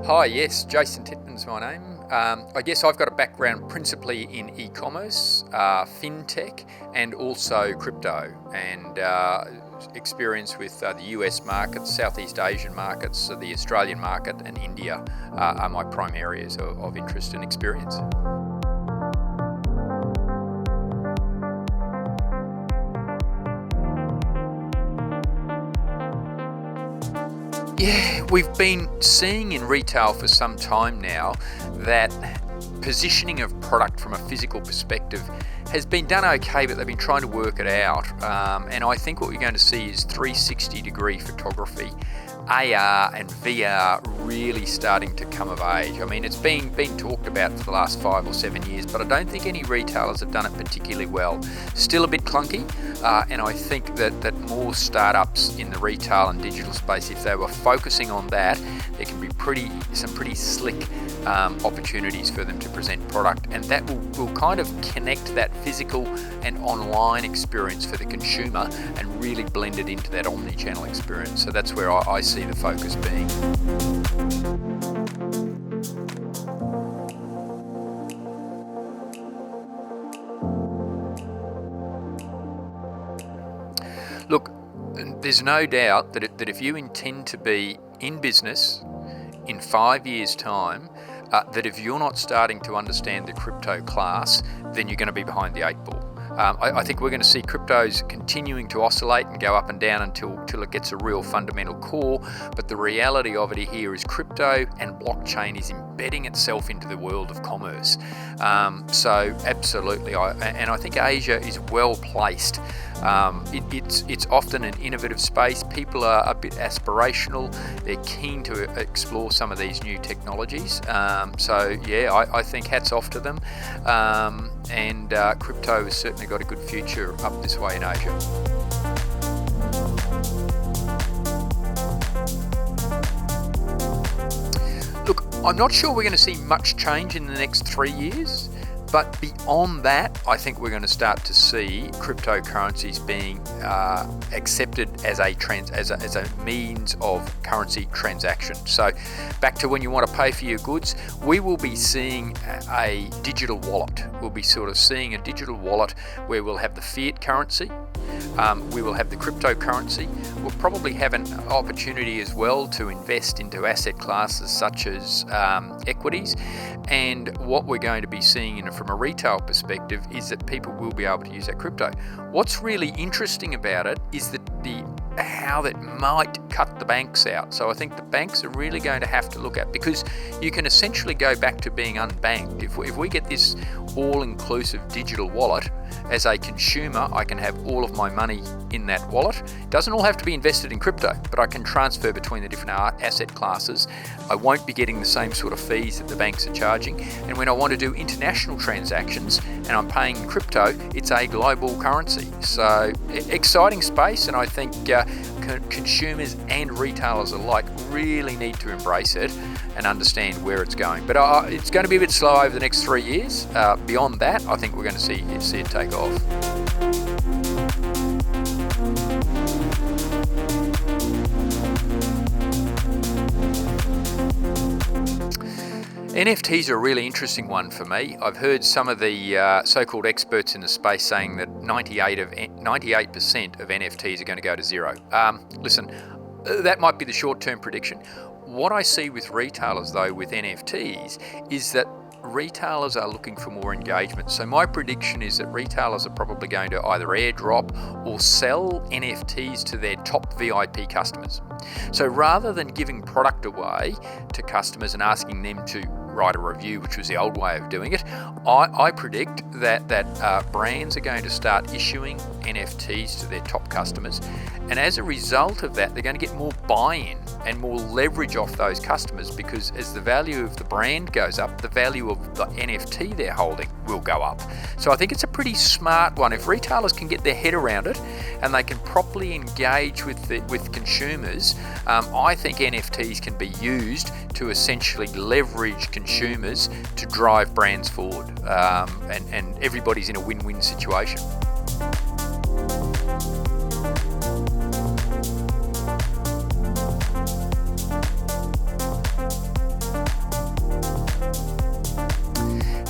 Hi, yes, Jason Titman's my name. I guess I've got a background principally in e-commerce, fintech, and also crypto, and experience with the US markets, Southeast Asian markets, the Australian market, and India are my prime areas of interest and experience. Yeah, we've been seeing in retail for some time now that positioning of product from a physical perspective has been done okay, but they've been trying to work it out. And I think what we're going to see is 360-degree photography, AR and VR really starting to come of age. I mean, it's been talked about for the last 5 or 7 years, but I don't think any retailers have done it particularly well. Still a bit clunky, and I think that more startups in the retail and digital space, if they were focusing on that, there can be some pretty slick opportunities for them to present product, and that will kind of connect that physical and online experience for the consumer and really blend it into that omni-channel experience. So that's where I see the focus being. Look, there's no doubt that if you intend to be in business in 5 years' time, that if you're not starting to understand the crypto class, then you're going to be behind the 8 ball. I think we're going to see cryptos continuing to oscillate and go up and down until it gets a real fundamental core. But the reality of it here is crypto and blockchain is embedding itself into the world of commerce. So absolutely, I think Asia is well placed. It's often an innovative space. People are a bit aspirational. They're keen to explore some of these new technologies. So yeah, I think hats off to them. And crypto has certainly got a good future up this way in Asia. Look, I'm not sure we're going to see much change in the next 3 years. But beyond that, I think we're going to start to see cryptocurrencies being accepted as a means of currency transaction. So back to when you want to pay for your goods, we will be seeing a digital wallet. We'll be sort of seeing a digital wallet where we'll have the fiat currency, we will have the cryptocurrency. We'll probably have an opportunity as well to invest into asset classes such as equities. And what we're going to be seeing from a retail perspective is that people will be able to use that crypto. What's really interesting about it is that how that might cut the banks out. So I think the banks are really going to have to look at, because you can essentially go back to being unbanked. If we get this all-inclusive digital wallet, as a consumer, I can have all of my money in that wallet. It doesn't all have to be invested in crypto, but I can transfer between the different asset classes. I won't be getting the same sort of fees that the banks are charging. And when I want to do international transactions and I'm paying in crypto, it's a global currency. So exciting space, and I think consumers and retailers alike really need to embrace it and understand where it's going. But it's going to be a bit slow over the next 3 years. Beyond that, I think we're going to see it take off. NFTs are a really interesting one for me. I've heard some of the so-called experts in the space saying that 98% of NFTs are going to go to zero. Listen, that might be the short-term prediction. What I see with retailers, though, with NFTs is that retailers are looking for more engagement. So my prediction is that retailers are probably going to either airdrop or sell NFTs to their top VIP customers. So rather than giving product away to customers and asking them to write a review, which was the old way of doing it, I predict that brands are going to start issuing NFTs to their top customers. And as a result of that, they're going to get more buy-in and more leverage off those customers, because as the value of the brand goes up, the value of the NFT they're holding will go up. So I think it's a pretty smart one. If retailers can get their head around it and they can properly engage with consumers, I think NFTs can be used to essentially leverage consumers to drive brands forward, and everybody's in a win-win situation.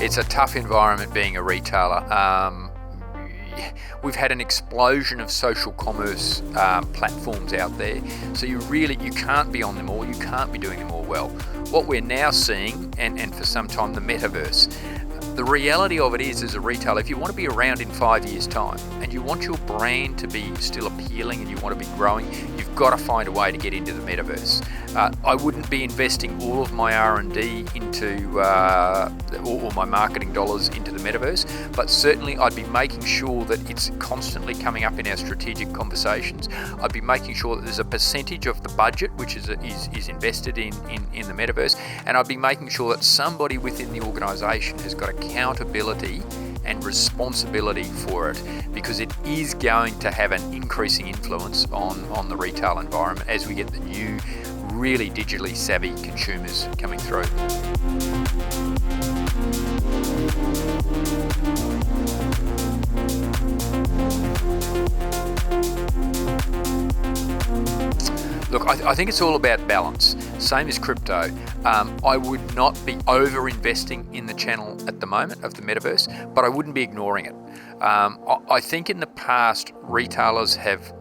it's a tough environment being a retailer. We've had an explosion of social commerce platforms out there, so you can't be on them all, you can't be doing them all well. What we're now seeing, and for some time, the Metaverse. The reality of it is, as a retailer, if you want to be around in 5 years' time and you want your brand to be still appealing and you want to be growing, you've got to find a way to get into the Metaverse. I wouldn't be investing all of my R&D into, or my marketing dollars into the Metaverse, but certainly I'd be making sure that it's constantly coming up in our strategic conversations. I'd be making sure that there's a percentage of the budget which is invested in the Metaverse, and I'd be making sure that somebody within the organisation has got accountability and responsibility for it, because it is going to have an increasing influence on the retail environment as we get the new, really digitally savvy consumers coming through. Look, I think it's all about balance. Same as crypto. I would not be over-investing in the channel at the moment of the Metaverse, but I wouldn't be ignoring it. I think in the past, retailers have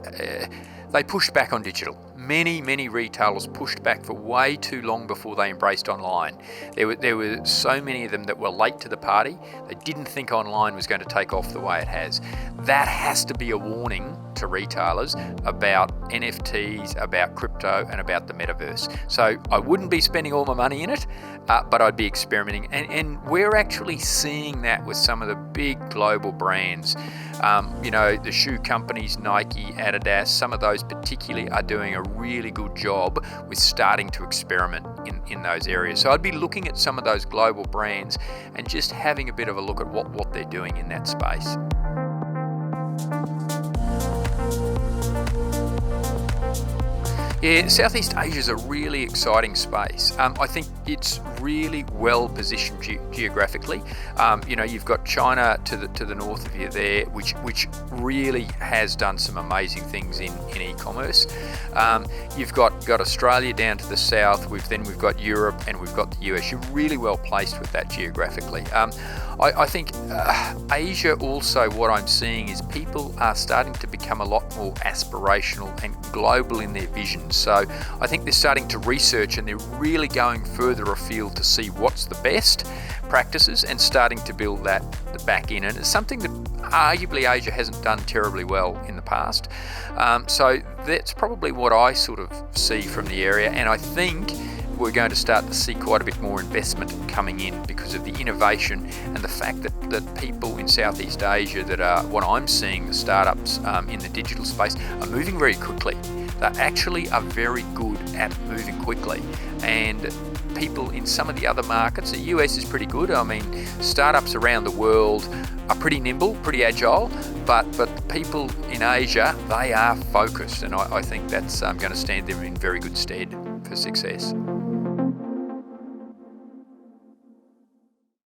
they pushed back on digital. Many retailers pushed back for way too long before they embraced online. There were so many of them that were late to the party. They didn't think online was going to take off the way it has. That has to be a warning to retailers about NFTs, about crypto, and about the Metaverse. So I wouldn't be spending all my money in it, but I'd be experimenting. And we're actually seeing that with some of the big global brands. The shoe companies, Nike, Adidas, some of those particularly are doing a really good job with starting to experiment in those areas. So I'd be looking at some of those global brands and just having a bit of a look at what they're doing in that space. Yeah, Southeast Asia is a really exciting space. I think it's really well positioned geographically. You've got China to the north of you there, which really has done some amazing things in e-commerce. You've got Australia down to the south. We've got Europe and we've got the US. You're really well placed with that geographically. I think Asia also, what I'm seeing is people are starting to become a lot more aspirational and global in their visions. So I think they're starting to research and they're really going further afield to see what's the best practices and starting to build that back in. And it's something that arguably Asia hasn't done terribly well in the past. So that's probably what I sort of see from the area. And I think we're going to start to see quite a bit more investment coming in because of the innovation and the fact that people in Southeast Asia that are, what I'm seeing, the startups in the digital space are moving very quickly. They actually are very good at moving quickly. And people in some of the other markets, the US is pretty good. I mean, startups around the world are pretty nimble, pretty agile, but people in Asia, they are focused. And I think that's going to stand them in very good stead for success.